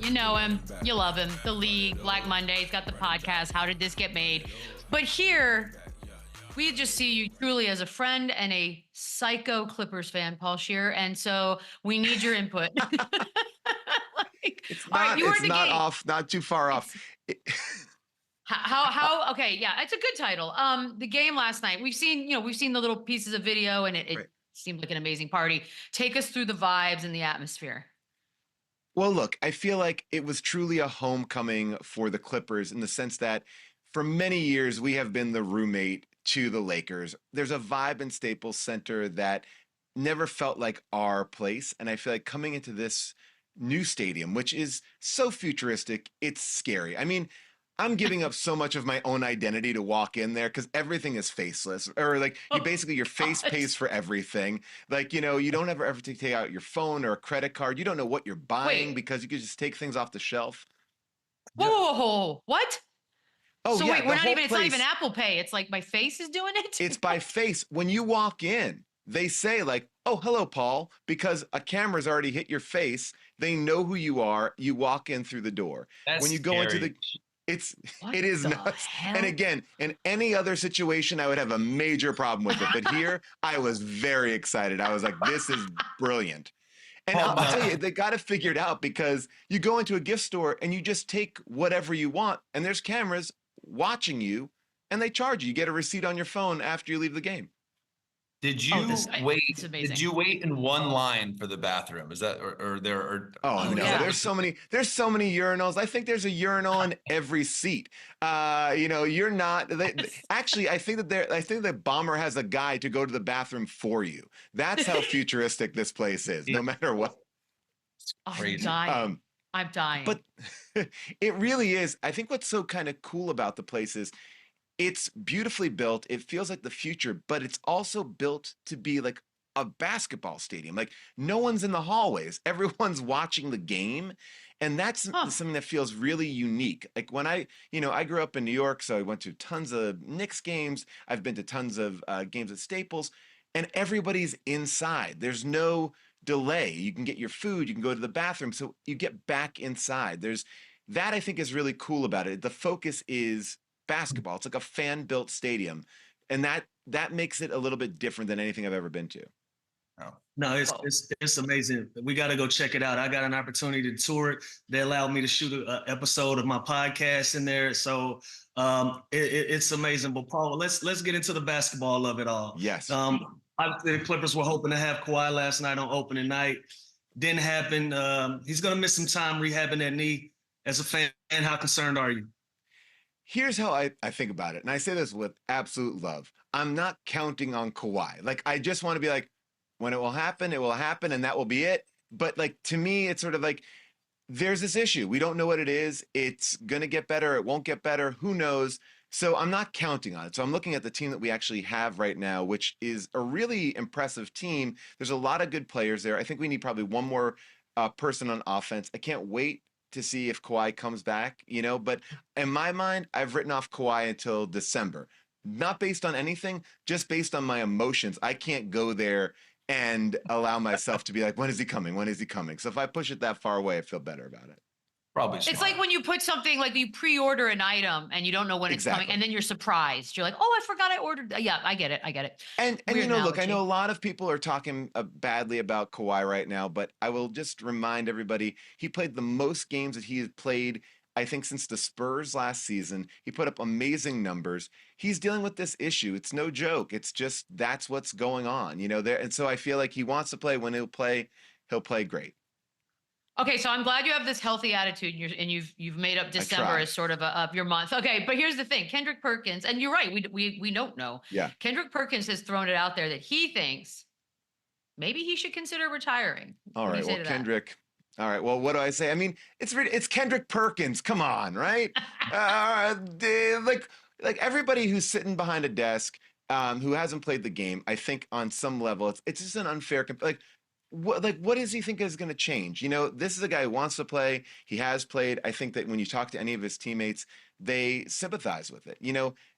You know him. You love him. The League, Black Monday. He's got the podcast, How Did This Get Made? But here, we just see you truly as a friend and a psycho Clippers fan, Paul Scheer. And so we need your input. Not too far off. Okay, yeah, it's a good title. The game last night, we've seen the little pieces of video, and it Right. seemed like an amazing party. Take us through the vibes and the atmosphere. Well, look, I feel like it was truly a homecoming for the Clippers in the sense that for many years we have been the roommate to the Lakers. There's a vibe in Staples Center that never felt like our place. And I feel like coming into this new stadium, which is so futuristic, it's scary. I mean, I'm giving up so much of my own identity to walk in there because everything is faceless, or like your face pays for everything. Like, you don't ever take out your phone or a credit card. You don't know what you're buying because you could just take things off the shelf. Whoa, what? Oh, so yeah, wait, it's not even Apple Pay. It's like my face is doing it? It's by face. When you walk in, they say like, oh, hello, Paul, because a camera's already hit your face. They know who you are. You walk in through the door. That's when you go into scary. it is nuts. And again, in any other situation, I would have a major problem with it. But here, I was very excited. I was like, this is brilliant. And I'll tell you, they got it figured out because you go into a gift store and you just take whatever you want, and there's cameras watching you, and they charge you. You get a receipt on your phone after you leave the game. Did you wait? It's amazing. Did you wait in one line for the bathroom? Is that Oh no, yeah. there's so many urinals. I think there's a urinal in every seat. You're not actually. I think the bomber has a guy to go to the bathroom for you. That's how futuristic this place is. No matter what. Crazy. I'm dying. But it really is. I think what's so kind of cool about the place is it's beautifully built. It feels like the future, but it's also built to be like a basketball stadium. Like no one's in the hallways. Everyone's watching the game. And that's something that feels really unique. Like when I grew up in New York, so I went to tons of Knicks games. I've been to tons of games at Staples, and everybody's inside. There's no delay. You can get your food. You can go to the bathroom. So you get back inside. That I think is really cool about it. The focus is basketball. It's like a fan-built stadium, and that makes it a little bit different than anything I've ever been to. Oh. No, it's amazing. We got to go check it out. I got an opportunity to tour it. They allowed me to shoot an episode of my podcast in there, so it's amazing. But Paul, let's get into the basketball of it all. Yes. Obviously, the Clippers were hoping to have Kawhi last night on opening night. Didn't happen. He's gonna miss some time rehabbing that knee. As a fan, how concerned are you? Here's how I think about it. And I say this with absolute love. I'm not counting on Kawhi. Like, I just want to be like, when it will happen, and that will be it. But like, to me, it's sort of like, there's this issue. We don't know what it is. It's going to get better. It won't get better. Who knows? So I'm not counting on it. So I'm looking at the team that we actually have right now, which is a really impressive team. There's a lot of good players there. I think we need probably one more person on offense. I can't wait to see if Kawhi comes back, but in my mind, I've written off Kawhi until December, not based on anything, just based on my emotions. I can't go there and allow myself to be like, when is he coming? When is he coming? So if I push it that far away, I feel better about it. Probably. It's like when you put something, like you pre-order an item and you don't know when it's coming, and then you're surprised. You're like, oh, I forgot I ordered. Yeah, I get it. And look, I know a lot of people are talking badly about Kawhi right now, but I will just remind everybody, he played the most games that he has played, I think, since the Spurs last season. He put up amazing numbers. He's dealing with this issue. It's no joke. It's just, that's what's going on, there. And so I feel like he wants to play. When he'll play great. Okay, so I'm glad you have this healthy attitude, and you've made up December as sort of your month. Okay, but here's the thing: Kendrick Perkins, and you're right, we don't know. Yeah, Kendrick Perkins has thrown it out there that he thinks maybe he should consider retiring. All right, well, Kendrick. All right, well, what do I say? I mean, it's Kendrick Perkins. Come on, right? Like everybody who's sitting behind a desk, who hasn't played the game, I think on some level it's just an unfair what does he think is going to change? This is a guy who wants to play. He has played. I think that when you talk to any of his teammates, they sympathize with it.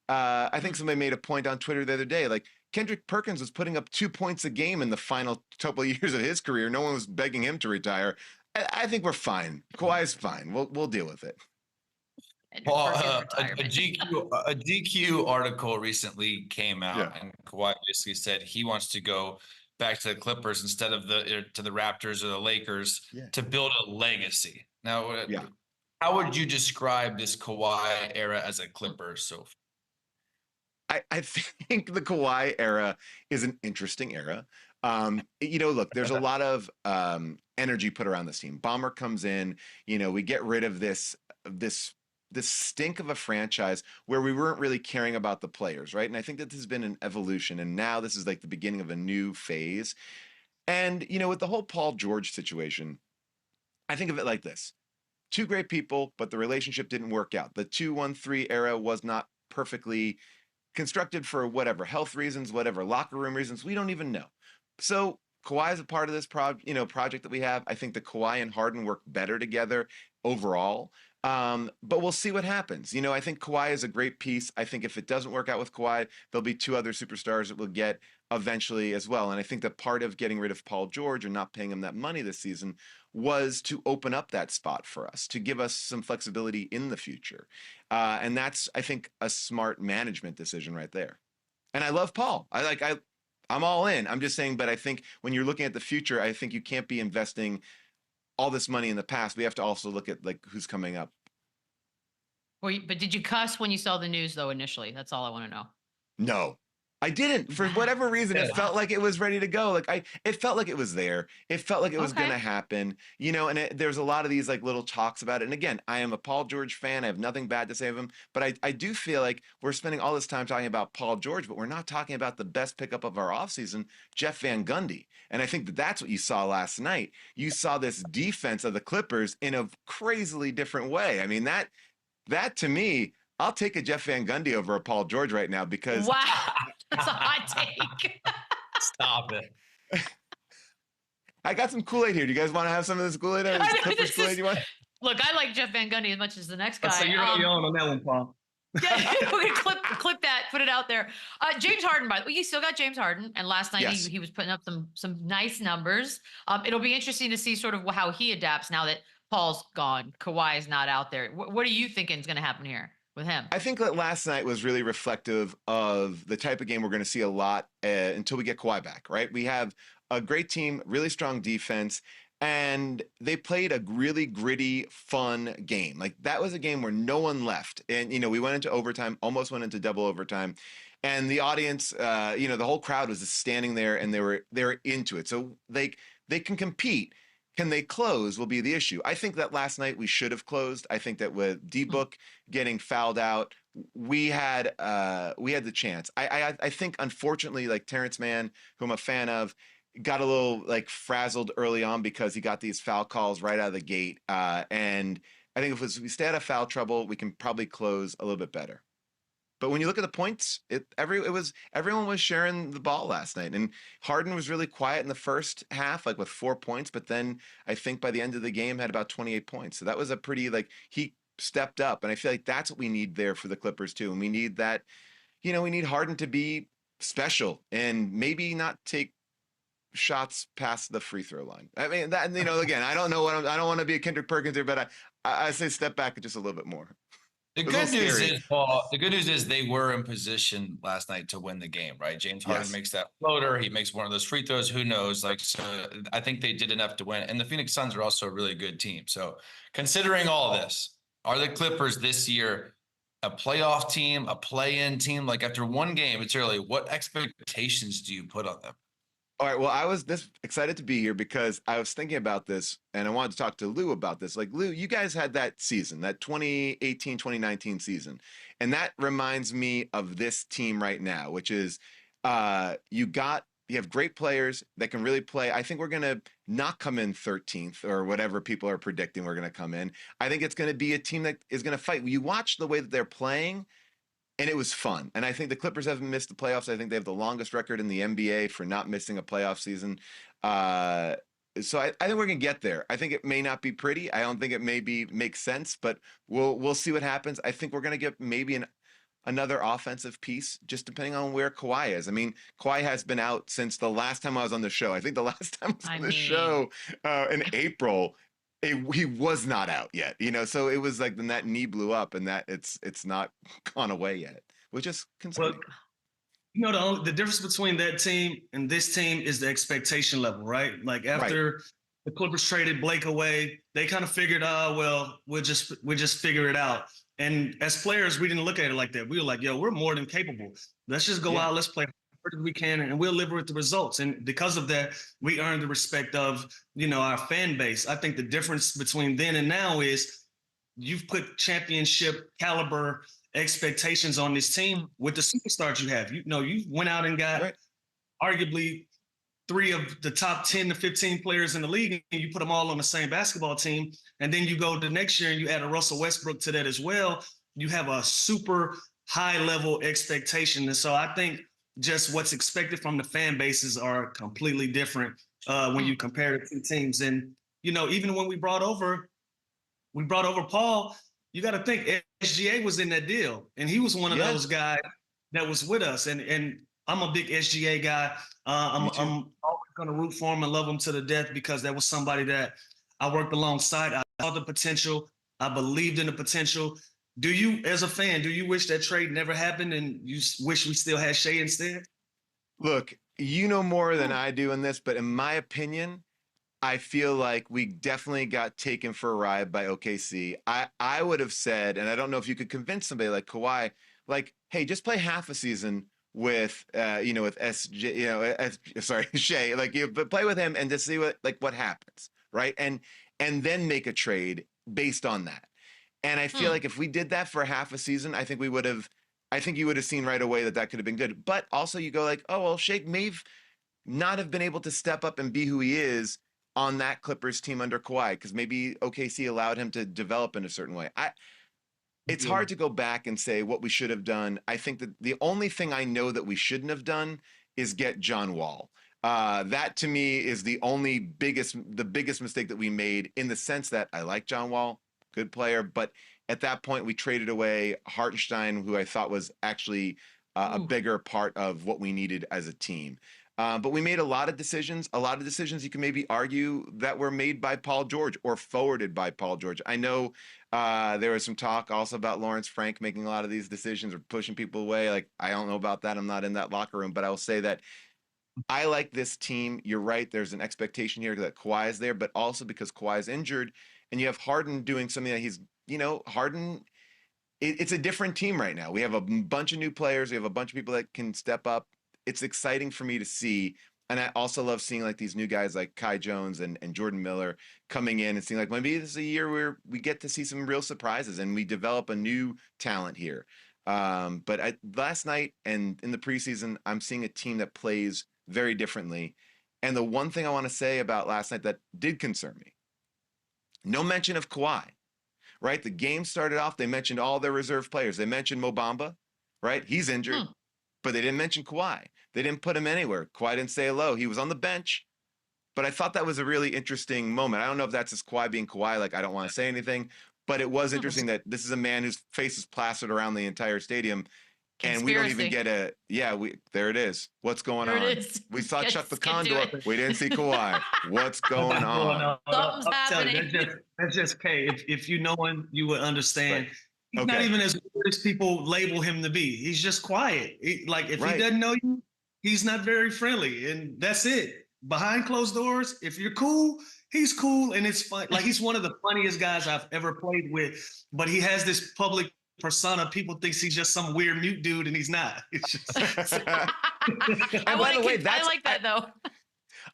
I think somebody made a point on Twitter the other day, like Kendrick Perkins was putting up 2 points a game in the final couple of years of his career. No one was begging him to retire. I think we're fine. Kawhi's fine. We'll deal with it. And Paul, for his a retirement. GQ article recently came out, Yeah. and Kawhi basically said he wants to go back to the Clippers instead of to the Raptors or the Lakers to build a legacy. Now, how would you describe this Kawhi era as a Clipper so far? I think the Kawhi era is an interesting era. Look, there's a lot of energy put around this team. Bomber comes in, we get rid of this stink of a franchise where we weren't really caring about the players, right? And I think that this has been an evolution, and now this is like the beginning of a new phase. And, with the whole Paul George situation, I think of it like this. Two great people, but the relationship didn't work out. The 2-1-3 era was not perfectly constructed for whatever health reasons, whatever locker room reasons. We don't even know. So Kawhi is a part of this project that we have. I think the Kawhi and Harden work better together overall. But we'll see what happens. I think Kawhi is a great piece. I think if it doesn't work out with Kawhi, there'll be two other superstars that we'll get eventually as well. And I think that part of getting rid of Paul George and not paying him that money this season was to open up that spot for us, to give us some flexibility in the future. And that's, I think, a smart management decision right there. And I love Paul. I'm all in. I'm just saying, but I think when you're looking at the future, I think you can't be investing all this money in the past. We have to also look at who's coming up. But did you cuss when you saw the news though initially? That's all I want to know. No, I didn't. For whatever reason, it felt like it was ready to go. It felt like it was there. It felt like it was going to happen. And there's a lot of these little talks about it. And again, I am a Paul George fan. I have nothing bad to say of him, but I do feel like we're spending all this time talking about Paul George, but we're not talking about the best pickup of our offseason, Jeff Van Gundy. And I think that's what you saw last night. You saw this defense of the Clippers in a crazily different way. I mean, that to me, I'll take a Jeff Van Gundy over a Paul George right now because wow, that's a hot take. Stop it. I got some Kool-Aid here. Do you guys want to have some of this Kool-Aid? Clippers Kool-Aid you want? Look, I like Jeff Van Gundy as much as the next guy. So you're on your own on that one, Paul. Yeah, we're gonna clip that, put it out there. James Harden, by the way, you still got James Harden, and last night he was putting up some nice numbers. It'll be interesting to see sort of how he adapts now that Paul's gone, Kawhi is not out there. What are you thinking is going to happen here with him? I think that last night was really reflective of the type of game we're going to see a lot until we get Kawhi back, right? We have a great team, really strong defense, and they played a really gritty, fun game. That was a game where no one left. And, we went into overtime, almost went into double overtime. And the audience, the whole crowd was just standing there and they were into it. So they can compete. Can they close will be the issue. I think that last night we should have closed. I think that with D-Book getting fouled out, we had the chance. I think, unfortunately, Terrence Mann, who I'm a fan of, got a little frazzled early on because he got these foul calls right out of the gate. And I think if we stay out of foul trouble, we can probably close a little bit better. But when you look at the points, everyone was sharing the ball last night, and Harden was really quiet in the first half, with 4 points. But then I think by the end of the game had about 28 points. So that was a pretty he stepped up, and I feel like that's what we need there for the Clippers too. And we need that, we need Harden to be special and maybe not take shots past the free throw line. I mean that, again, I don't know I don't want to be a Kendrick Perkins here, but I say step back just a little bit more. The good news is, Paul, they were in position last night to win the game, right? James Harden makes that floater. He makes one of those free throws. Who knows? So I think they did enough to win. And the Phoenix Suns are also a really good team. So considering all this, are the Clippers this year a playoff team, a play-in team? After one game, it's early. What expectations do you put on them? All right. Well, I was this excited to be here because I was thinking about this and I wanted to talk to Lou about this. Lou, you guys had that season, that 2018, 2019 season. And that reminds me of this team right now, which is you have great players that can really play. I think we're going to not come in 13th or whatever people are predicting we're going to come in. I think it's going to be a team that is going to fight. You watch the way that they're playing, and it was fun. And I think the Clippers haven't missed the playoffs. I think they have the longest record in the NBA for not missing a playoff season. So I think we're going to get there. I think it may not be pretty. I don't think it make sense, but we'll see what happens. I think we're going to get maybe another offensive piece, just depending on where Kawhi is. I mean, Kawhi has been out since the last time I was on the show. I think the last time I was on the show in April. he was not out yet, so it was like then that knee blew up and that it's not gone away yet, which is concerning. Well, the difference between that team and this team is the expectation level, right? Like after the Clippers traded Blake away, they kind of figured, we'll just figure it out. And as players, we didn't look at it like that. We were like, yo, we're more than capable. Let's just go out, let's play as we can, and we'll live with the results. And because of that, we earned the respect of, our fan base. I think the difference between then and now is you've put championship caliber expectations on this team with the superstars you have. You went out and got arguably 3 of the top 10 to 15 players in the league, and you put them all on the same basketball team. And then you go to next year and you add a Russell Westbrook to that as well. You have a super high level expectation. And so I think just what's expected from the fan bases are completely different when you compare the two teams. And, even when we brought over Paul, you got to think SGA was in that deal, and he was one of those guys that was with us. And I'm a big SGA guy. I'm always going to root for him and love him to the death because that was somebody that I worked alongside. I saw the potential. I believed in the potential. Do you, as a fan, wish that trade never happened and you wish we still had Shea instead? Look, you know more than I do in this, but in my opinion, I feel like we definitely got taken for a ride by OKC. I would have said, and I don't know if you could convince somebody like Kawhi, like, hey, just play half a season with Shea, but play with him and just see what happens, right? And then make a trade based on that. And I feel like if we did that for half a season, I think you would have seen right away that could have been good. But also you go like, oh, well, Shea may not have been able to step up and be who he is on that Clippers team under Kawhi, because maybe OKC allowed him to develop in a certain way. It's hard to go back and say what we should have done. I think that the only thing I know that we shouldn't have done is get John Wall. That to me is the biggest mistake that we made, in the sense that I like John Wall, good player, but at that point we traded away Hartenstein, who I thought was actually a bigger part of what we needed as a team. But we made a lot of decisions you can maybe argue that were made by Paul George or forwarded by Paul George. I know there was some talk also about Lawrence Frank making a lot of these decisions or pushing people away. Like, I don't know about that. I'm not in that locker room, but I will say that I like this team. You're right. There's an expectation here that Kawhi is there, but also because Kawhi is injured and you have Harden doing something that he's, Harden, it's a different team right now. We have a bunch of new players. We have a bunch of people that can step up. It's exciting for me to see. And I also love seeing like these new guys like Kai Jones and Jordan Miller coming in and seeing like maybe this is a year where we get to see some real surprises and we develop a new talent here. But last night and in the preseason, I'm seeing a team that plays very differently. And the one thing I want to say about last night that did concern me, no mention of Kawhi, right? The game started off, they mentioned all their reserve players. They mentioned Mo Bamba, right? He's injured, but they didn't mention Kawhi. They didn't put him anywhere. Kawhi didn't say hello. He was on the bench, but I thought that was a really interesting moment. I don't know if that's just Kawhi being Kawhi, like I don't want to say anything, but it was interesting that this is a man whose face is plastered around the entire stadium. And we don't even get there it is. What's going on? We saw Chuck the Condor. We didn't see Kawhi. What's going on? Something's happening. That's just K. If you know him, you would understand. He's not even as weird as people label him to be. He's just quiet. He doesn't know you, he's not very friendly. And that's it. Behind closed doors, if you're cool, he's cool. And it's fun. Like, he's one of the funniest guys I've ever played with. But he has this public persona. People think he's just some weird mute dude, and he's not. It's just... I like that though.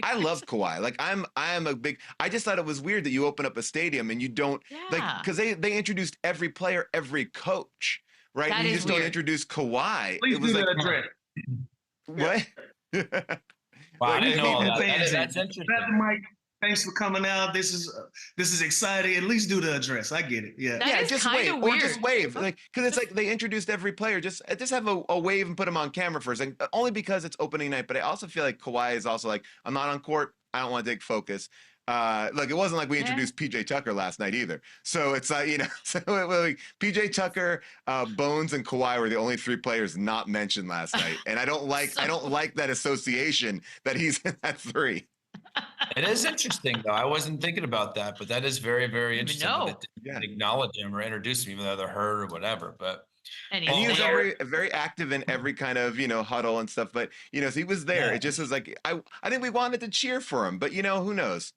I love Kawhi. Like, I just thought it was weird that you open up a stadium and you don't because they introduced every player, every coach, right? That and you is just weird. don't introduce Kawhi. Please it was do like, address. What? Wow, I didn't know all that. That's interesting. Mike, thanks for coming out. This is exciting. At least do the address. I get it. Yeah. That is just kinda wave weird. or just wave, like, because it's like they introduced every player. Just have a wave and put him on camera for a second. Only because it's opening night. But I also feel like Kawhi is also like, I'm not on court. I don't want to take focus. Like, it wasn't like we introduced PJ Tucker last night either. So it's like, PJ Tucker, Bones, and Kawhi were the only 3 players not mentioned last night. And I don't like that association that he's in that 3. It is interesting, though. I wasn't thinking about that, but that is very, very interesting. That they didn't acknowledge him or introduce him, even though they're hurt or whatever. But and he was very active in every kind of, huddle and stuff. But, so he was there. Yeah. It just was like, I think we wanted to cheer for him, but, who knows?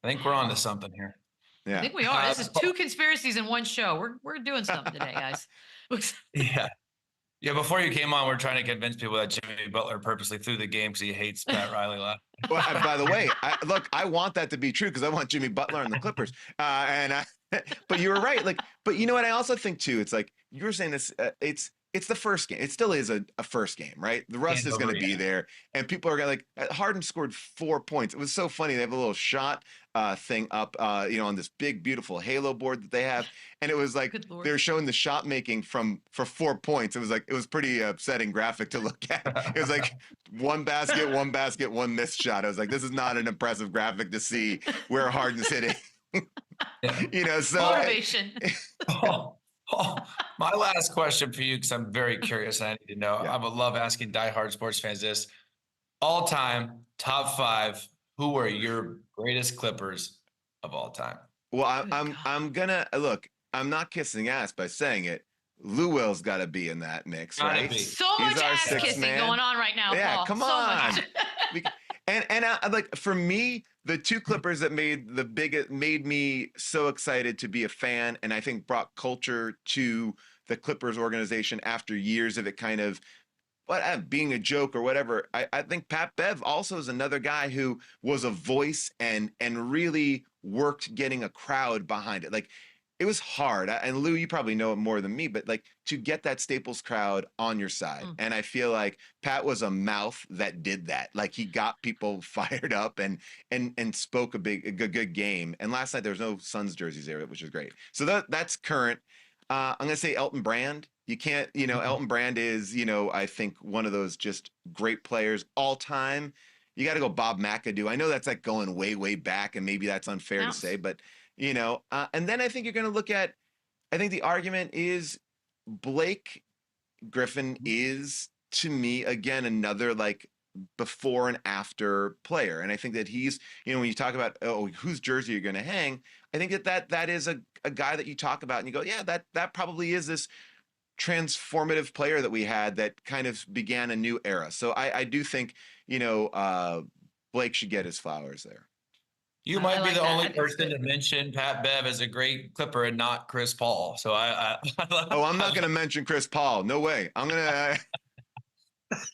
I think we're on to something here. Yeah. I think we are. This is 2 conspiracies in one show. We're doing something today, guys. Yeah. Yeah, before you came on, we're trying to convince people that Jimmy Butler purposely threw the game because he hates Pat Riley last. Well, by the way, I want that to be true because I want Jimmy Butler on the Clippers. But you were right. But you know what? I also think too. It's like you were saying this. It's the first game. It still is a first game, right? The rust is going to be there, and people are going to Harden scored 4 points. It was so funny. They have a little shot thing up, on this big, beautiful Halo board that they have, and it was like they were showing the shot making for 4 points. It was pretty upsetting graphic to look at. It was like one basket, one missed shot. I was like, this is not an impressive graphic to see where Harden's hitting. So motivation. My last question for you, because I'm very curious and I need to know. Yeah. I would love asking diehard sports fans this. All-time top 5. Who are your greatest Clippers of all time? Well, I'm gonna look. I'm not kissing ass by saying it. Lou Will's got to be in that mix, right? So much ass kissing going on right now, yeah, Paul. Come on. And for me, the 2 Clippers that made me so excited to be a fan, and I think brought culture to the Clippers organization after years of it kind of being a joke or whatever. I think Pat Bev also is another guy who was a voice and really worked getting a crowd behind it. Like, it was hard. And Lou, you probably know it more than me, but to get that Staples crowd on your side. And I feel like Pat was a mouth that did that. Like, he got people fired up and spoke a good game. And last night there was no Suns jerseys there, which is great. So that's current. I'm going to say Elton Brand. You can't, Elton Brand is, I think one of those just great players all time. You got to go Bob McAdoo. I know that's like going way, way back, and maybe that's unfair to say, but and then I think you're going to look at, I think the argument is Blake Griffin is, to me, again, another before and after player. And I think that he's, when you talk about, whose jersey you're going to hang, I think that is a guy that you talk about and you go, yeah, that probably is this transformative player that we had that kind of began a new era. So I do think, Blake should get his flowers there. You might be the only person to mention Pat Bev as a great Clipper and not Chris Paul. So I'm not going to mention Chris Paul. No way. I'm going to.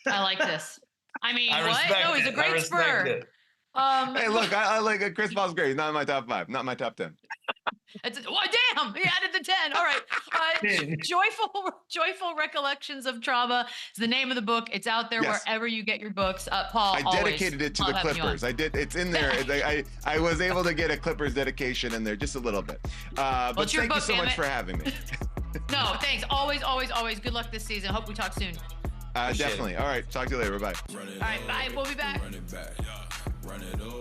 I like this. I mean, No, he's a great Spur. Hey, look, I like Chris Paul's great. He's not in my top 5, not my top 10. Damn, he added the 10. All right. Joyful Recollections of Trauma is the name of the book. It's out there wherever you get your books. Paul, I dedicated it to the Clippers. I did. It's in there. I was able to get a Clippers dedication in there just a little bit. But thank you so much for having me. No, thanks. Always. Good luck this season. Hope we talk soon. Definitely. All right. Talk to you later. Bye. All right. Bye. We'll be back.